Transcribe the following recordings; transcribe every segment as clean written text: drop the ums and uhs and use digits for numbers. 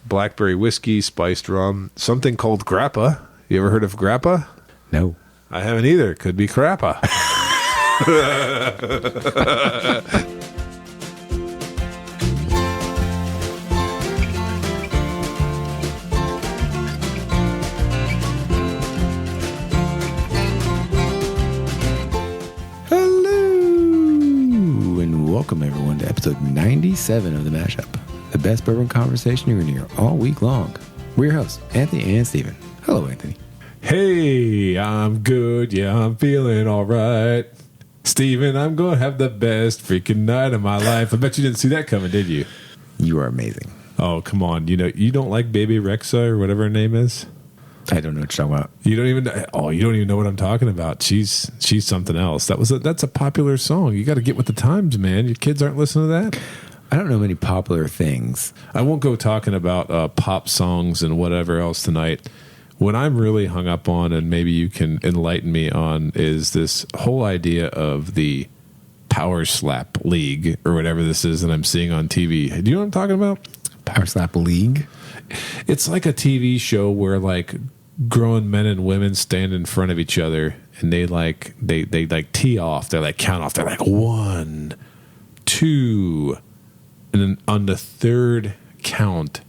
blackberry whiskey, spiced rum, something called grappa. You ever heard of grappa? No. I haven't either. Could be crappa. Welcome, everyone, to episode 97 of The Mashup, the best bourbon conversation you're going to hear all week long. We're your hosts, Anthony and Steven. Hello, Anthony. Hey, I'm good. Yeah, I'm feeling all right. Steven, I'm going to have the best freaking night of my life. I bet you didn't see that coming, did you? You are amazing. Oh, come on. You don't like Baby Rexa or whatever her name is? I don't know what you're talking about. You don't even know what I'm talking about. She's something else. That's a popular song. You got to get with the times, man. Your kids aren't listening to that. I don't know many popular things. I won't go talking about pop songs and whatever else tonight. What I'm really hung up on, and maybe you can enlighten me on, is this whole idea of the Power Slap League or whatever this is that I'm seeing on TV. Do you know what I'm talking about? Power Slap League? It's like a TV show where like grown men and women stand in front of each other and they tee off. They're like count off. They're like 1, 2, and then on the third count,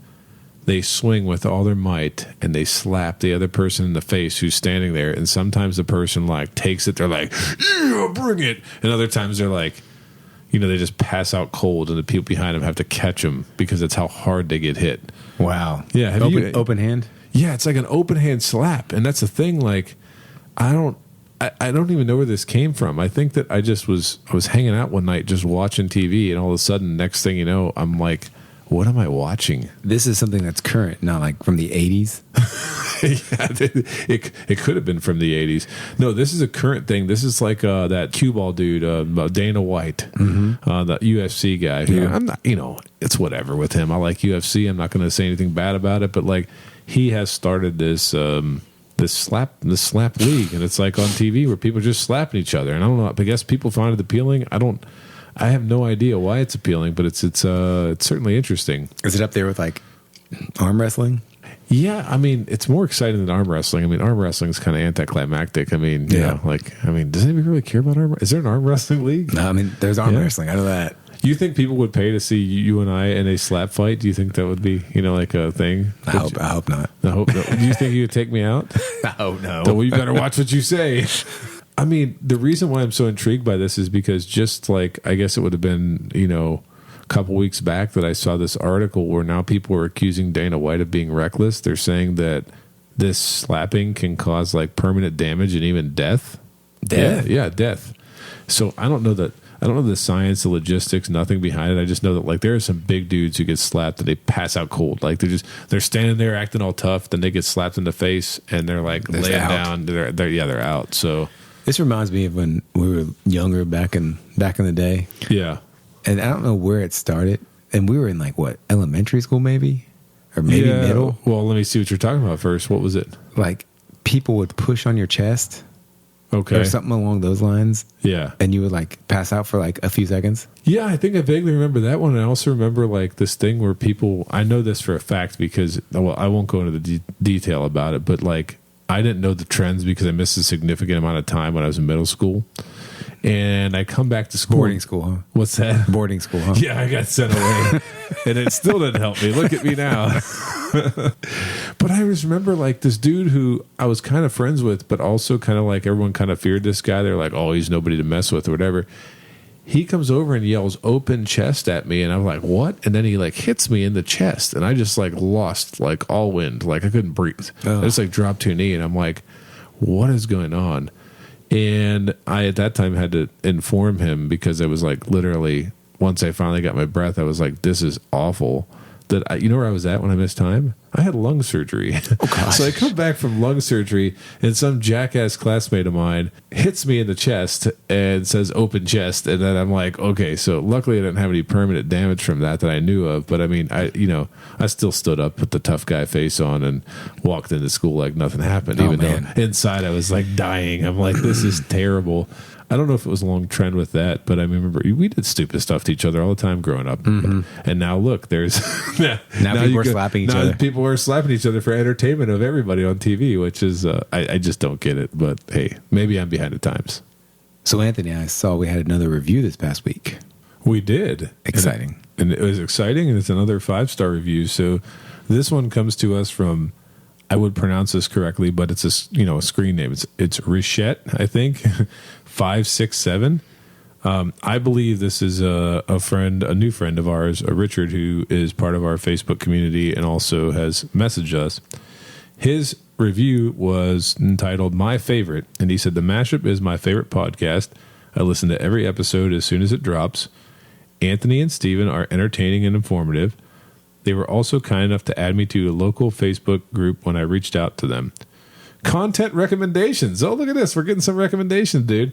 they swing with all their might and they slap the other person in the face who's standing there. And sometimes the person like takes it. They're like, yeah, bring it. And other times they're like, they just pass out cold and the people behind them have to catch them because that's how hard they get hit. Wow. Yeah. Open hand? Yeah, it's like an open hand slap. And that's the thing. Like, I don't even know where this came from. I think that I was hanging out one night just watching TV, and all of a sudden, next thing you know, I'm like, what am I watching? This is something that's current, not like from the 80s. Yeah, it could have been from the 80s. No, this is a current thing. This is like that cue ball dude, Dana White, the UFC guy. Who, Yeah. I'm not, it's whatever with him. I like UFC. I'm not going to say anything bad about it, but like he has started this slap league, and it's like on TV where people are just slapping each other. And I don't know. I guess people find it appealing. I have no idea why it's appealing, but it's certainly interesting. Is it up there with like arm wrestling? Yeah, it's more exciting than arm wrestling. Arm wrestling is kind of anticlimactic. does anybody really care about arm? Is there an arm wrestling league? No, there's arm wrestling. I know that. You think people would pay to see you and I in a slap fight? Do you think that would be, like a thing? I hope not. I hope not. Do you think you would take me out? Oh, no. Well, you better watch what you say. The reason why I'm so intrigued by this is because just like, I guess it would have been, a couple weeks back that I saw this article where now people are accusing Dana White of being reckless. They're saying that this slapping can cause like permanent damage and even death. Death? Yeah, death. So I don't know the science, the logistics, nothing behind it. I just know that like there are some big dudes who get slapped and they pass out cold. Like they're standing there acting all tough, then they get slapped in the face and they're like laying down. They're out. So this reminds me of when we were younger back in the day. Yeah. And I don't know where it started. And we were in like what, elementary school maybe? Or maybe middle? Well, let me see what you're talking about first. What was it? Like people would push on your chest. Okay. Or something along those lines. Yeah. And you would like pass out for like a few seconds. Yeah, I think I vaguely remember that one. And I also remember like this thing where people, I know this for a fact because, well, I won't go into the detail about it, but like I didn't know the trends because I missed a significant amount of time when I was in middle school. And I come back to school. Boarding school, huh? What's that? Boarding school, huh? Yeah, I got sent away. And it still didn't help me. Look at me now. But I just remember like this dude who I was kind of friends with, but also kind of like everyone kind of feared this guy. They're like, oh, he's nobody to mess with or whatever. He comes over and yells open chest at me. And I'm like, what? And then he like hits me in the chest. And I just like lost like all wind. Like I couldn't breathe. I just like dropped to a knee and I'm like, what is going on? And I, at that time, had to inform him because I was like, literally, once I finally got my breath, I was like, this is awful. You know where I was at when I missed time? I had lung surgery. Oh, gosh. So I come back from lung surgery, and some jackass classmate of mine hits me in the chest and says open chest. And then I'm like, okay, so luckily I didn't have any permanent damage from that I knew of. But I mean, I still stood up with the tough guy face on and walked into school like nothing happened, even though inside I was like dying. I'm like, this is terrible. I don't know if it was a long trend with that, but I remember we did stupid stuff to each other all the time growing up. And now look, there's now people are slapping each other. People are slapping each other for entertainment of everybody on TV, which is I just don't get it. But hey, maybe I'm behind the times. So Anthony, I saw we had another review this past week. We did. Exciting. And it was exciting, and it's another 5-star review. So this one comes to us from, I would pronounce this correctly, but it's a screen name. It's Richette, I think, 567. I believe this is a new friend of ours, Richard, who is part of our Facebook community and also has messaged us. His review was entitled "My Favorite," and he said, "The Mashup is my favorite podcast. I listen to every episode as soon as it drops. Anthony and Steven are entertaining and informative. They were also kind enough to add me to a local Facebook group when I reached out to them. Content recommendations. Oh, look at this. We're getting some recommendations, dude."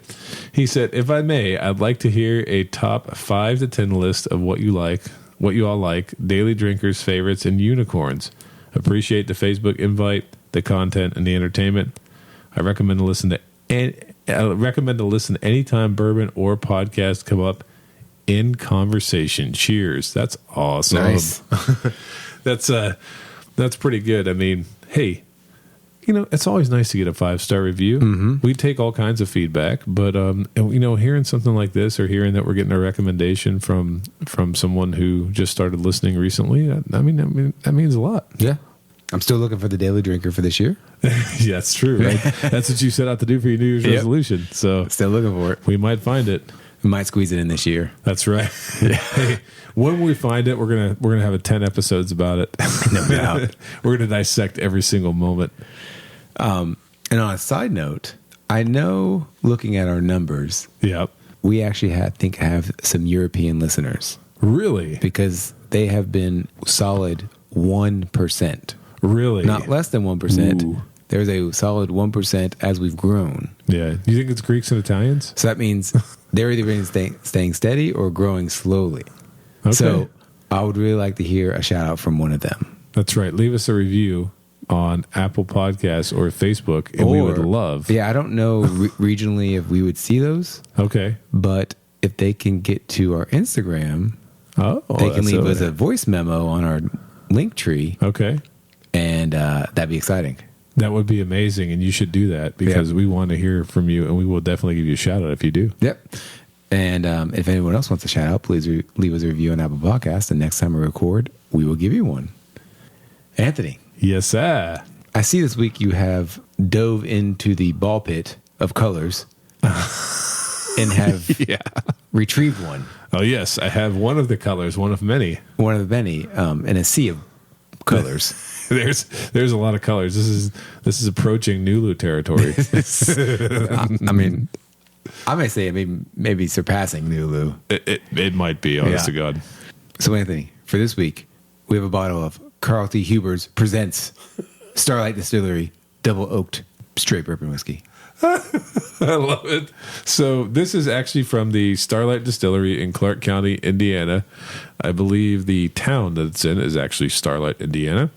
He said, "If I may, I'd like to hear a top 5 to 10 list of what you all like, daily drinkers, favorites, and unicorns. Appreciate the Facebook invite, the content, and the entertainment. I recommend to listen anytime bourbon or podcast come up in conversation. Cheers." That's awesome. Nice. That's pretty good. I mean, hey, it's always nice to get a 5-star review. We take all kinds of feedback, but hearing something like this, or hearing that we're getting a recommendation from someone who just started listening recently, I mean that means a lot. Yeah. I'm still looking for the daily drinker for this year. Yeah, that's true, right? That's what you set out to do for your New Year's resolution. So still looking for it. We might find it. We might squeeze it in this year. That's right. Hey, when we find it, we're gonna have 10 episodes about it. No doubt. We're gonna dissect every single moment. And on a side note, I know, looking at our numbers, we actually have some European listeners. Really? Because they have been solid 1%. Really? Not less than 1%. Ooh. There's a solid 1% as we've grown. Yeah. You think it's Greeks and Italians? So that means they're either been staying steady or growing slowly. Okay. So I would really like to hear a shout out from one of them. That's right. Leave us a review on Apple Podcasts or Facebook, and we would love. Yeah, I don't know regionally if we would see those. Okay. But if they can get to our Instagram, they can leave us a voice memo on our link tree. Okay. And that'd be exciting. That would be amazing, and you should do that because we want to hear from you, and we will definitely give you a shout out if you do. Yep. And if anyone else wants a shout out, please leave us a review on Apple Podcasts. And next time we record, we will give you one. Anthony. Yes, sir. I see this week you have dove into the ball pit of colors and have retrieved one. Oh, yes. I have one of the colors, one of many. One of many in a sea of colors. There's a lot of colors. This is approaching Nulu territory. I mean, I may say it may be surpassing Nulu. It might be, honest to God. So, Anthony, for this week, we have a bottle of Carl T. Huber's presents Starlight Distillery Double Oaked Straight Bourbon Whiskey. I love it. So this is actually from the Starlight Distillery in Clark County, Indiana. I believe the town that it's in is actually Starlight, Indiana.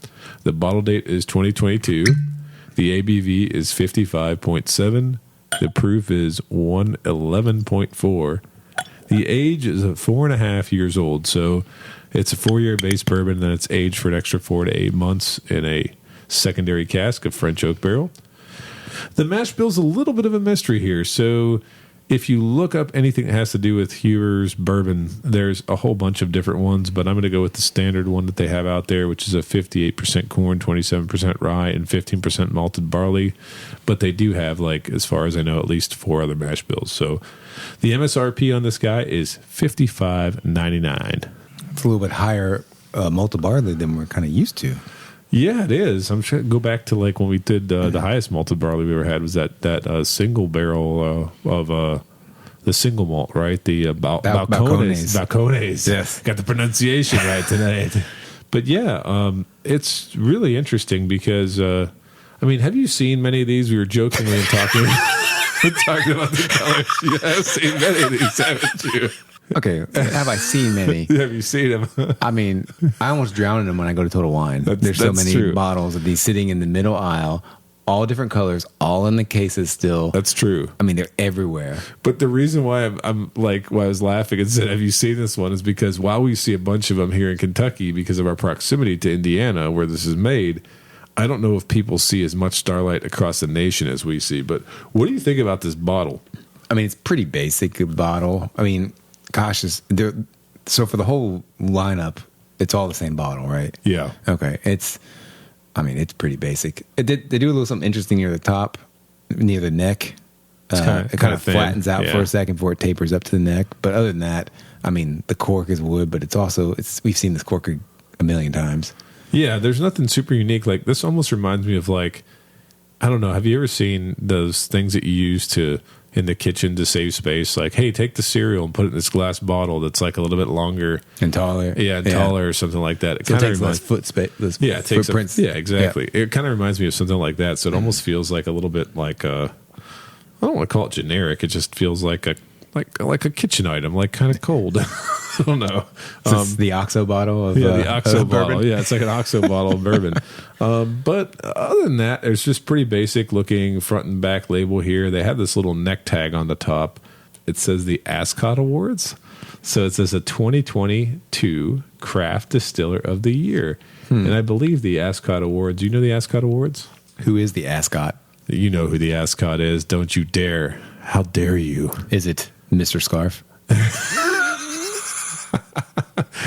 The bottle date is 2022. The ABV is 55.7. The proof is 111.4. The age is 4.5 years old. So it's a 4-year base bourbon, then it's aged for an extra 4 to 8 months in a secondary cask of French oak barrel. The mash bill's a little bit of a mystery here. So if you look up anything that has to do with Huber's bourbon, there's a whole bunch of different ones, but I'm going to go with the standard one that they have out there, which is a 58% corn, 27% rye, and 15% malted barley. But they do have, as far as I know, at least 4 other mash bills. So the MSRP on this guy is $55.99. It's a little bit higher malted barley than we're kind of used to. Yeah, it is. I'm sure. Go back to when we did the highest malted barley we ever had was that single barrel of the single malt, right? The Balcones. Balcones. Yes, got the pronunciation right tonight. But yeah, it's really interesting because have you seen many of these? We were jokingly talking about the colors. You have seen many of these, haven't you? Okay, have I seen many? Have you seen them? I almost drown in them when I go to Total Wine. There's so many bottles of these sitting in the middle aisle all different colors, all in the cases still. That's true. I mean, they're everywhere. But the reason why I'm like, why I was laughing and said, have you seen this one, is because while we see a bunch of them here in Kentucky because of our proximity to Indiana where this is made, I don't know if people see as much Starlight across the nation as we see. But what do you think about this bottle? I mean, it's pretty basic bottle. I mean, gosh, so for the whole lineup, it's all the same bottle, right? Yeah. Okay. It's pretty basic. They do a little something interesting near the top, near the neck. It kind of flattens out for a second before it tapers up to the neck. But other than that, I mean, the cork is wood, but we've seen this cork a million times. Yeah, there's nothing super unique. Like, this almost reminds me of, like, I don't know, have you ever seen those things that you use in the kitchen to save space? Like, hey, take the cereal and put it in this glass bottle that's like a little bit longer and taller. Yeah, taller or something like that. It so kind of takes less footprints. Exactly. Yeah. It kind of reminds me of something like that. So it almost feels like a little bit like I don't want to call it generic. It just feels like a kitchen item, like kind of cold. I don't know. It's the OXO bottle of the OXO bottle. bourbon. Yeah, it's like an OXO bottle of bourbon. But other than that, it's just pretty basic looking front and back label here. They have this little neck tag on the top. It says the Ascot Awards. So it says a 2022 Craft Distiller of the Year. And I believe the Ascot Awards. You know the Ascot Awards? Who is the Ascot? You know who the Ascot is. Don't you dare. How dare you? Is it Mr. Scarf?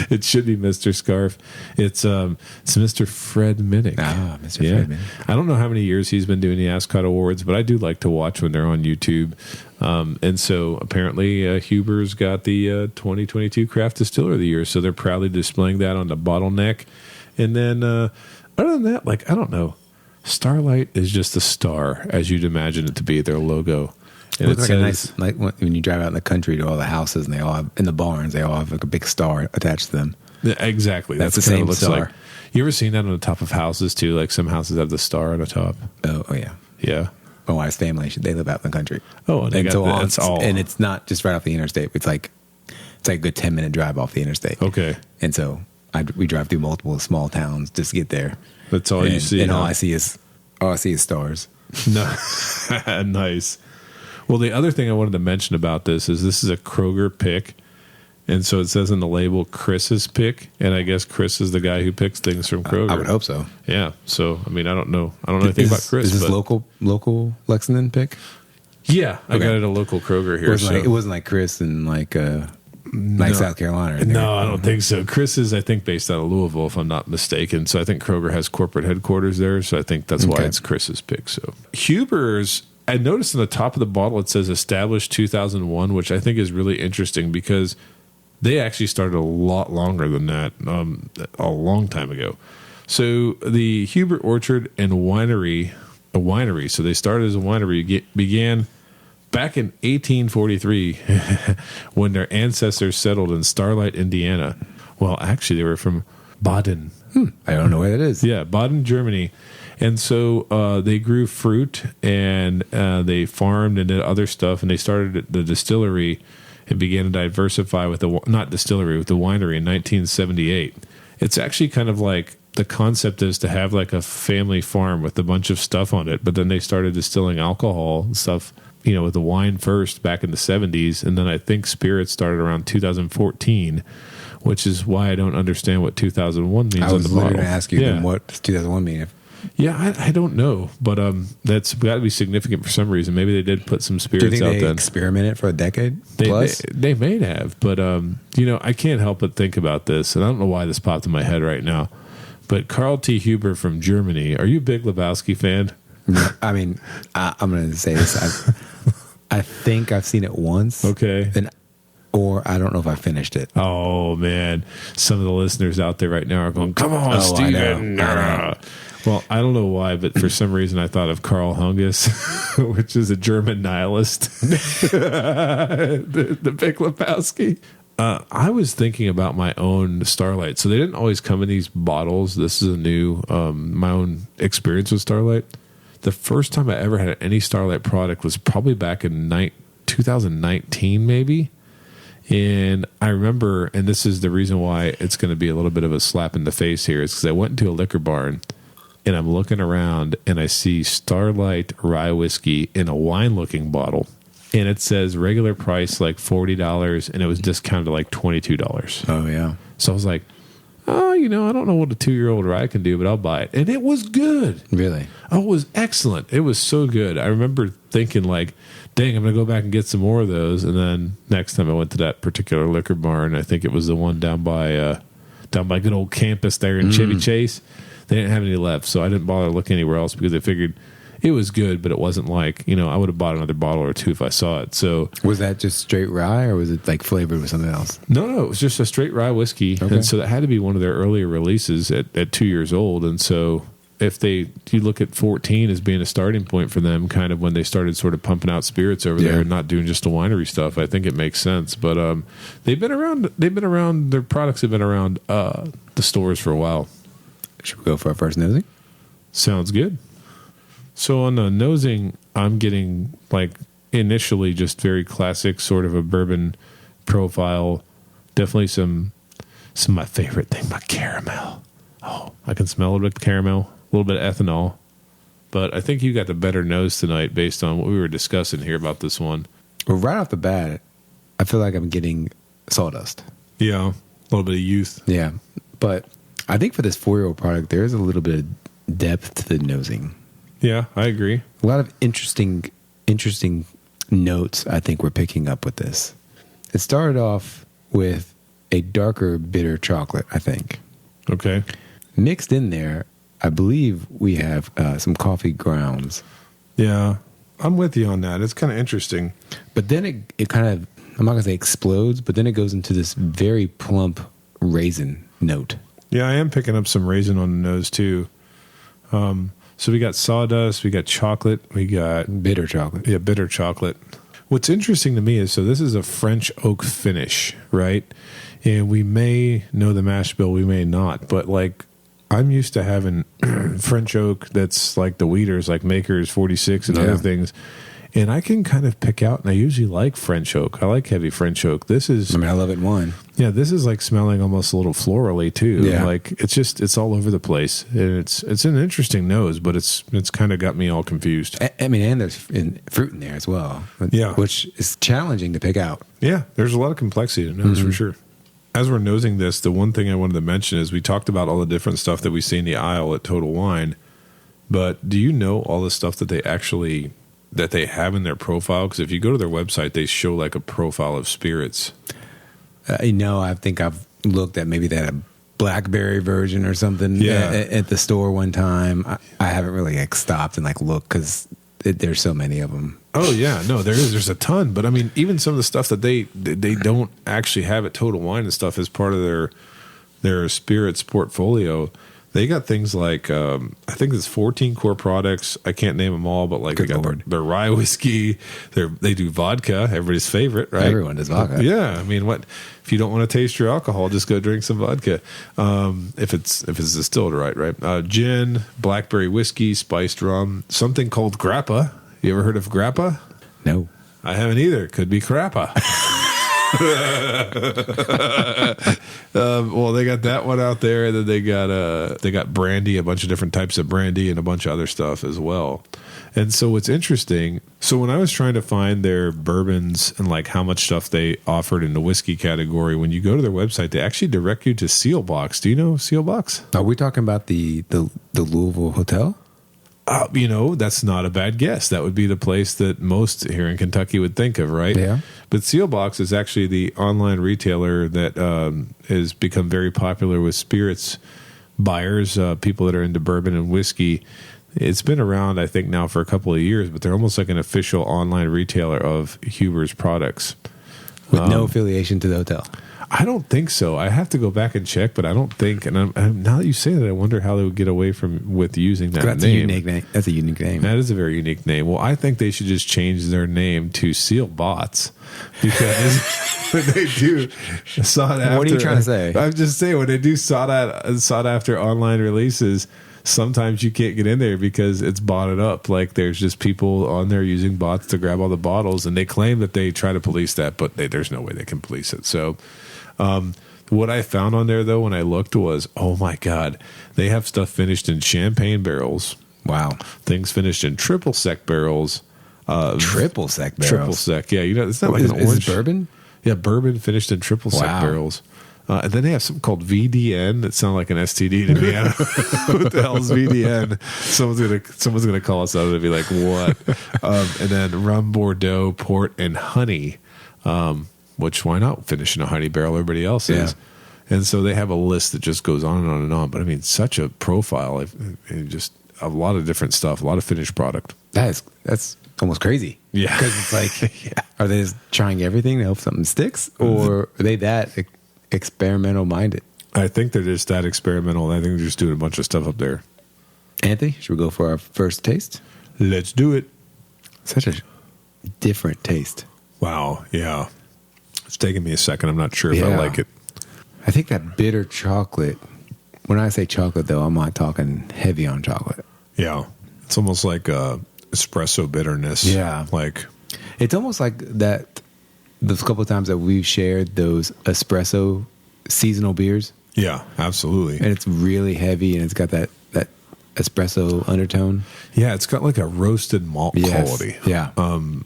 It should be Mr. Scarf. It's Mr. Fred Minnick. Ah, Mr. Fred Minnick. I don't know how many years he's been doing the Ascot Awards, but I do like to watch when they're on YouTube. And so apparently Huber's got the 2022 Craft Distiller of the Year, so they're proudly displaying that on the bottleneck. And then other than that, like, I don't know. Starlight is just a star, as you'd imagine it to be, their logo. And it looks like a nice, like when you drive out in the country to all the houses, and they all have, in the barns, they all have like a big star attached to them. Yeah, exactly. That's the same star. Like. You ever seen that on the top of houses too? Like some houses have the star on the top. Oh yeah. Yeah. My wife's family, they live out in the country. Oh, and that's all. And it's not just right off the interstate. It's like a good 10-minute drive off the interstate. Okay. And so we drive through multiple small towns just to get there. That's all you see. And all I see is stars. No. Nice. Well, the other thing I wanted to mention about this is a Kroger pick. And so it says in the label, Chris's pick. And I guess Chris is the guy who picks things from Kroger. I would hope so. Yeah. So, I mean, I don't know anything about Chris. Is this local Lexington pick? Yeah. I got it at a local Kroger here. It wasn't like Chris in like South Carolina. No, I don't think so. Chris is, I think, based out of Louisville, if I'm not mistaken. So I think Kroger has corporate headquarters there. So I think that's why it's Chris's pick. So Huber's, I noticed on the top of the bottle it says established 2001, which I think is really interesting because they actually started a lot longer than that, a long time ago. So the Hubert Orchard and Winery, a winery, so they started as a winery, began back in 1843 when their ancestors settled in Starlight, Indiana. Well, actually, they were from Baden. I don't know where that is. Yeah, Baden, Germany. And so they grew fruit and they farmed and did other stuff, and they started the distillery and began to diversify with the winery in 1978. It's actually kind of like the concept is to have like a family farm with a bunch of stuff on it, but then they started distilling alcohol and stuff, with the wine first back in the 70s, and then I think spirits started around 2014, which is why I don't understand what 2001 means on the bottle. I was literally going to ask you, then what does 2001 mean? Yeah, I don't know, but that's got to be significant for some reason. Maybe they did put some spirits out then. Do you think they experimented for a decade plus? They may have, but I can't help but think about this, and I don't know why this popped in my head right now. But Carl T. Huber from Germany, are you a Big Lebowski fan? I mean, I'm going to say this. I think I've seen it once. Okay. Or I don't know if I finished it. Oh, man. Some of the listeners out there right now are going, come on, Steven. I know. Well, I don't know why, but for some reason I thought of Karl Hungus, which is a German nihilist. the Big Lebowski. I was thinking about my own Starlight. So they didn't always come in these bottles. This is a new, my own experience with Starlight. The first time I ever had any Starlight product was probably back in 2019, maybe. And I remember, and this is the reason why it's going to be a little bit of a slap in the face here, is because I went into a liquor barn and I'm looking around, and I see Starlight Rye Whiskey in a wine-looking bottle. And it says regular price like $40, and it was discounted to like $22. Oh, yeah. So I was like, oh, I don't know what a 2-year-old rye can do, but I'll buy it. And it was good. Really? Oh, it was excellent. It was so good. I remember thinking like, dang, I'm going to go back and get some more of those. And then next time I went to that particular liquor barn, I think it was the one down by good old campus there in Chevy Chase. They didn't have any left, so I didn't bother to look anywhere else because I figured it was good, but it wasn't like, I would have bought another bottle or two if I saw it. So was that just straight rye, or was it like flavored with something else? No, it was just a straight rye whiskey. Okay. And so that had to be one of their earlier releases at 2 years old. And so if you look at 14 as being a starting point for them, kind of when they started sort of pumping out spirits over there and not doing just the winery stuff, I think it makes sense. But they've been around. Their products have been around the stores for a while. Should we go for our first nosing? Sounds good. So on the nosing, I'm getting like initially just very classic sort of a bourbon profile. Definitely some of my favorite thing, my caramel. Oh, I can smell a little bit of caramel, a little bit of ethanol. But I think you got the better nose tonight based on what we were discussing here about this one. Well, right off the bat, I feel like I'm getting sawdust. Yeah, a little bit of youth. Yeah, but I think for this 4-year-old product, there is a little bit of depth to the nosing. Yeah, I agree. A lot of interesting notes I think we're picking up with this. It started off with a darker bitter chocolate, I think. Okay. Mixed in there, I believe we have some coffee grounds. Yeah, I'm with you on that. It's kind of interesting. But then it kind of, I'm not going to say explodes, but then it goes into this very plump raisin note. Yeah, I am picking up some raisin on the nose too. So we got sawdust, we got chocolate, we got bitter chocolate. Yeah, bitter chocolate. What's interesting to me is, so this is a French oak finish, right? And we may know the mash bill, we may not, but like I'm used to having French oak that's like the Weeders, like Makers 46 and other things. And I can kind of pick out, and I usually like French oak. I like heavy French oak. This is, I love it in wine. Yeah, this is like smelling almost a little florally too. Yeah. Like it's all over the place. And it's an interesting nose, but it's kind of got me all confused. And there's fruit in there as well. Yeah. Which is challenging to pick out. Yeah, there's a lot of complexity to nose for sure. As we're nosing this, the one thing I wanted to mention is we talked about all the different stuff that we see in the aisle at Total Wine. But do you know all the stuff that they have in their profile? Because if you go to their website, they show like a profile of spirits. I think I've looked at maybe that a blackberry version or something at the store one time. I haven't really stopped and looked because there's so many of them. Oh yeah, no, there's a ton. But I mean, even some of the stuff that they don't actually have at Total Wine and stuff as part of their spirits portfolio. They got things like, I think there's 14 core products. I can't name them all, but they got their rye whiskey. They do vodka, everybody's favorite, right? Everyone does vodka. Yeah. I mean, if you don't want to taste your alcohol, just go drink some vodka. If it's distilled right? Gin, blackberry whiskey, spiced rum, something called grappa. You ever heard of grappa? No. I haven't either. Could be crappa. Well, they got that one out there, and then they got brandy, a bunch of different types of brandy, and a bunch of other stuff as well. And so what's interesting, so when I was trying to find their bourbons and how much stuff they offered in the whiskey category, when you go to their website, they actually direct you to Sealbox. Do you know Sealbox? Are we talking about the Louisville hotel? That's not a bad guess. That would be the place that most here in Kentucky would think of, right? Yeah. But Sealbox is actually the online retailer that has become very popular with spirits buyers, people that are into bourbon and whiskey. It's been around, I think, now for a couple of years, but they're almost like an official online retailer of Huber's products. With no affiliation to the hotel. I don't think so. I have to go back and check, but I don't think. And now that you say that, I wonder how they would get away with using that name. That's a unique name. That is a very unique name. Well, I think they should just change their name to Seal Bots, because when they do sought after. What are you trying to say? I'm just saying, when they do sought after online releases, sometimes you can't get in there because it's botted up. There's just people on there using bots to grab all the bottles, and they claim that they try to police that, but there's no way they can police it. So. what I found on there though when I looked was, oh my God, they have stuff finished in champagne barrels. Wow. Things finished in triple sec barrels. Triple sec barrels. Triple sec. Yeah, it's not like an orange. Is it bourbon? Yeah, bourbon finished in triple sec barrels. And then they have something called VDN that sounds like an STD to me. I don't know what the hell is VDN? Someone's gonna call us out and be like, what? And then rum, Bordeaux, port, and honey. Which why not finish in a honey barrel? Everybody else is. And so they have a list that just goes on and on and on. But I mean, such a profile. Just a lot of different stuff, a lot of finished product. That's almost crazy. Yeah. Because it's like, are they just trying everything to hope something sticks? Or are they that experimental minded? I think they're just that experimental. I think they're just doing a bunch of stuff up there. Anthony, should we go for our first taste? Let's do it. Such a different taste. Wow. Yeah. It's taking me a second. I'm not sure if I like it. I think that bitter chocolate, when I say chocolate though, I'm not talking heavy on chocolate. Yeah. It's almost like espresso bitterness. Yeah. Like, it's almost like that those couple of times that we've shared those espresso seasonal beers. Yeah, absolutely. And it's really heavy and it's got that espresso undertone. Yeah, it's got like a roasted malt quality. Yeah.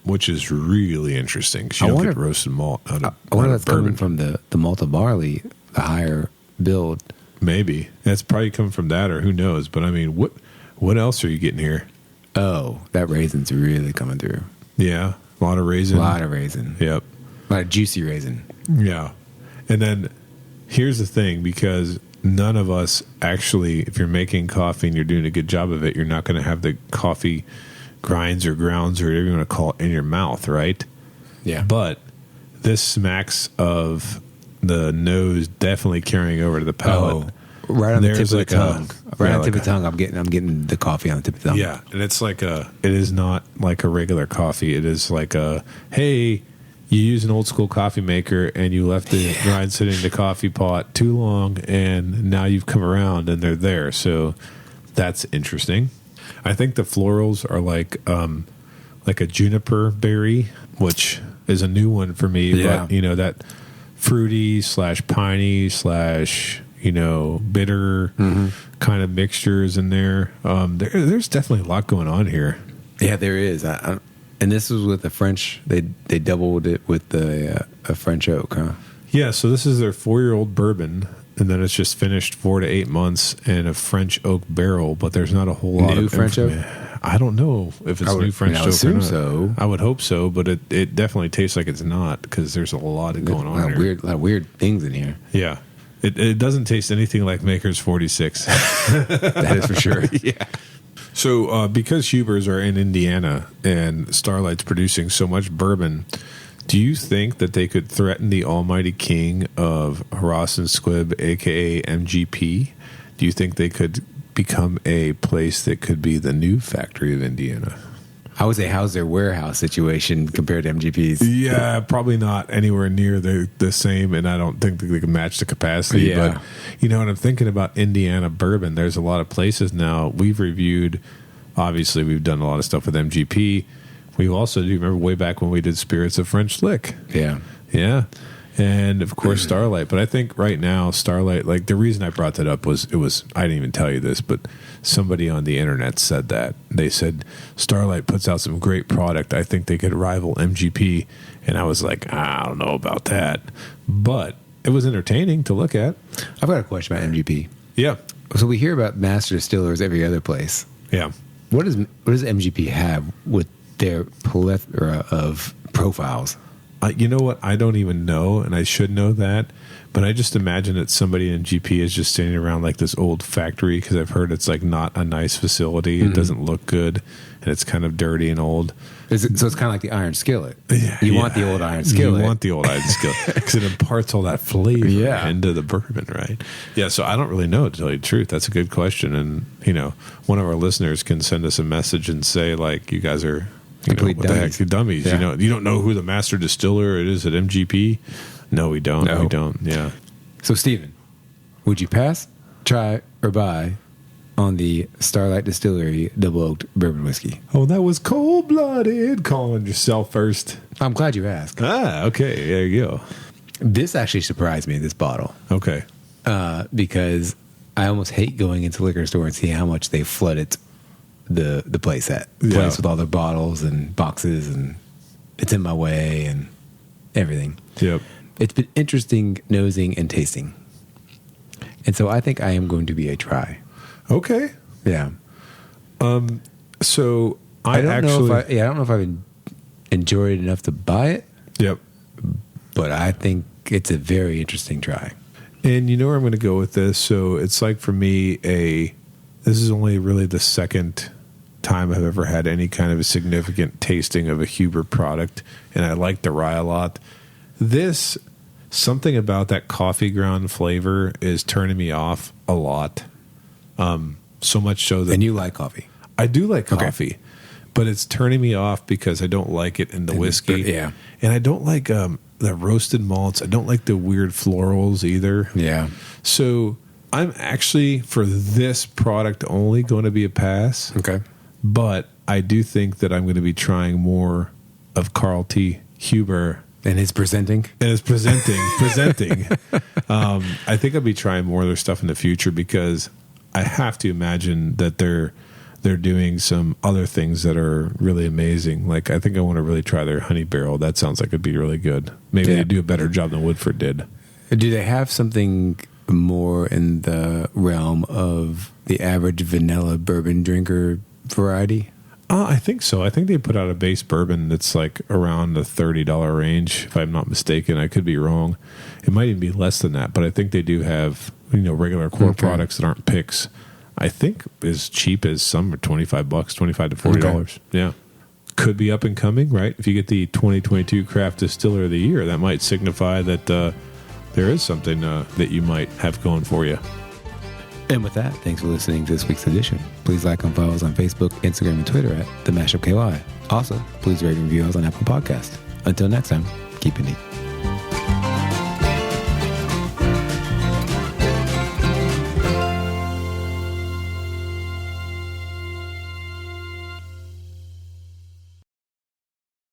Which is really interesting because you don't get roasted malt out of I wonder if that's bourbon. coming from the malted barley, the higher build. Maybe. That's probably coming from that or who knows. But I mean, what else are you getting here? Oh, that raisin's really coming through. Yeah, a lot of raisin. A lot of raisin. Yep. A lot of juicy raisin. Yeah. And then here's the thing, because none of us actually, if you're making coffee and you're doing a good job of it, you're not going to have the coffee grinds or grounds or whatever you want to call it in your mouth, right? Yeah. But this smacks of the nose definitely carrying over to the palate. Oh, right on the tip of the tongue. Right on the tip of the tongue. I'm getting the coffee on the tip of the tongue. Yeah, and it's like it is not like a regular coffee. It is like hey, you use an old school coffee maker and you left the grind sitting in the coffee pot too long, and now you've come around and they're there. So that's interesting. I think the florals are like a juniper berry, which is a new one for me. Yeah. But that fruity / piney / bitter kind of mixtures in there. There's definitely a lot going on here. Yeah, there is. And this was with the French. They doubled it with a French oak, huh? Yeah, so this is their 4-year-old bourbon, and then it's just finished 4 to 8 months in a French oak barrel. But there's not a whole lot of French oak. I don't know if it's new French oak. I assume or not. so. I would hope so, but it definitely tastes like it's not because there's a lot going on here. A lot of weird things in here. Yeah. It doesn't taste anything like Maker's 46. That is for sure. Yeah. So because Huber's are in Indiana and Starlight's producing so much bourbon, do you think that they could threaten the almighty king of Ross and Squibb, a.k.a. MGP? Do you think they could become a place that could be the new factory of Indiana? I would say, how's their warehouse situation compared to MGP's? Yeah, probably not anywhere near the same, and I don't think they can match the capacity. Yeah. But, when I'm thinking about Indiana bourbon, there's a lot of places now. We've reviewed, obviously, we've done a lot of stuff with MGP. We also, do you remember way back when we did Spirits of French Lick? Yeah. Yeah. And, of course, Starlight. But I think right now, Starlight, like the reason I brought that up was, I didn't even tell you this, but somebody on the internet said that. They said, Starlight puts out some great product. I think they could rival MGP. And I was like, I don't know about that. But it was entertaining to look at. I've got a question about MGP. Yeah. So we hear about master distillers every other place. Yeah. What does MGP have with their plethora of profiles? You know what? I don't even know, and I should know that. But I just imagine that somebody in GP is just standing around like this old factory, because I've heard it's like not a nice facility. It doesn't look good, and it's kind of dirty and old. So it's kind of like the iron skillet. You want the old iron skillet. You want the old iron skillet because it imparts all that flavor into the bourbon, right? Yeah, so I don't really know, to tell you the truth. That's a good question. And, one of our listeners can send us a message and say, like, you guys are... Complete what dummies. the heck, dummies. Yeah. You don't know who the master distiller it is at MGP? No, we don't. No. We don't. Yeah. So, Stephen, would you pass, try, or buy on the Starlight Distillery Double Oaked Bourbon Whiskey? Oh, that was cold-blooded. Calling yourself first. I'm glad you asked. Okay. There you go. This actually surprised me, this bottle. Okay. Because I almost hate going into liquor store and see how much they flooded the place with all their bottles and boxes, and it's in my way and everything. Yep. It's been interesting nosing and tasting. And so I think I am going to be a try. Okay. Yeah. So I don't know if I've enjoyed it enough to buy it. Yep. But I think it's a very interesting try. And you know where I'm going to go with this? So it's like for me, this is only really the second time I've ever had any kind of a significant tasting of a Huber product, and I like the rye a lot. This, something about that coffee ground flavor is turning me off a lot. So much so that... And you like coffee? I do like coffee, but it's turning me off because I don't like it in the whiskey. Yeah. And I don't like the roasted malts. I don't like the weird florals either. Yeah. So I'm actually, for this product only, going to be a pass. Okay. But I do think that I'm going to be trying more of Carl T. Huber. And his presenting. I think I'll be trying more of their stuff in the future, because I have to imagine that they're doing some other things that are really amazing. Like, I think I want to really try their honey barrel. That sounds like it'd be really good. Maybe they do a better job than Woodford did. Do they have something more in the realm of the average vanilla bourbon drinker variety? I think so. I think they put out a base bourbon that's like around the $30 range, if I'm not mistaken. I could be wrong. It might even be less than that, but I think they do have, regular core products that aren't picks. I think as cheap as some are $25, $25 to $40. Okay. Yeah. Could be up and coming, right? If you get the 2022 Craft Distiller of the Year, that might signify that there is something that you might have going for you. And with that, thanks for listening to this week's edition. Please like and follow us on Facebook, Instagram, and Twitter at The Mashup KY. Also, please rate and review us on Apple Podcasts. Until next time, keep it neat.